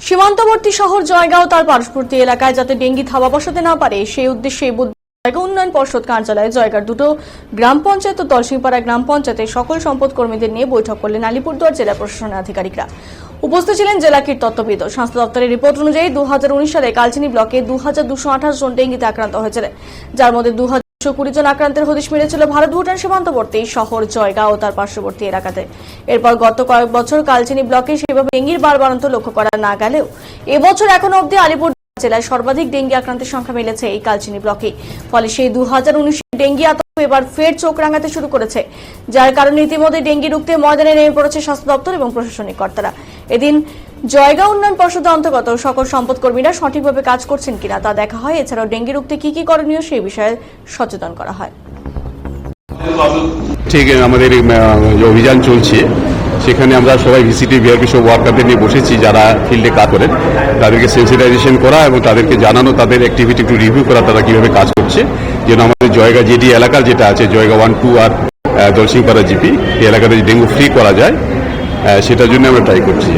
সীমান্তবর্তী শহর জয়গাঁও তার পার্শ্ববর্তী এলাকায় যাতে ডেঙ্গি থাবা বসাতে না পারে সেই উদ্দেশ্যে জায়গা উন্নয়ন পর্ষদ কার্যালয়ে জয়গাঁর দুটো গ্রাম পঞ্চায়েত ও দলসিংপাড়া গ্রাম পঞ্চায়েতের সকল সম্পদ কর্মীদের নিয়ে বৈঠক করলেন আলিপুরদুয়ার জেলা প্রশাসনের আধিকারিকরা। উপস্থিত ছিলেন জেলা কীটতত্ত্ববিদ। স্বাস্থ্য দপ্তরের রিপোর্ট অনুযায়ী 2019 সালে কালচিনি ব্লকে 2228 জন ডেঙ্গিতে আক্রান্ত হয়েছিলেন, যার মধ্যে 2220 জন আক্রান্তের হদিশ মিলেছিল ভারত ভুটান সীমান্তবর্তী শহর জয়গাঁও ও তার পার্শ্ববর্তী এলাকাতে। এরপর গত কয়েক বছর কালচিনি ব্লকে সেভাবে ডেঙ্গির বাড়ন্ত লক্ষ্য করা না গেলেও এবছর এখনো অবধি আলিপুর জেলায় সর্বাধিক ডেঙ্গি আক্রান্তের সংখ্যা মিলেছে এই কালচিনি ব্লকে। ফলে সেই 2019 ডেঙ্গি আতঙ্ক এবার ফের চোখ রাঙাতে শুরু করেছে, যার কারণে ইতিমধ্যে ডেঙ্গি রুখতে ময়দানে নেমে পড়েছে স্বাস্থ্য দপ্তর এবং প্রশাসনিক কর্তারা। এদিন জয়গাঁও উন্নয়ন পর্ষদের অন্তর্গত সকল সম্পদ কর্মীরা সঠিকভাবে কাজ করছেন কিনা তা দেখা হয়। এছাড়াও ডেঙ্গি রুখতে কি কি করণীয় সেই বিষয়ে সচেতন করা হয়। ঠিক আমাদের অভিযান চলছে, সেখানে আমরা সবাই ভিসিটি বিআরপি সব ওয়ার্কারদের নিয়ে বসেছি যারা ফিল্ডে কাজ করেন, তাদেরকে সেন্সিটাইজেশন করা এবং তাদেরকে জানানো, তাদের অ্যাক্টিভিটি একটু রিভিউ করা, তারা কিভাবে কাজ করছে, যেন আমাদের জয়গা যেটি এলাকার যেটা আছে জয়গা 1, 2 আর দলসিংপাড়া জিপি এই এলাকাতে ডেঙ্গু ফ্রি করা যায় সেটার জন্য আমরা ট্রাই করছি।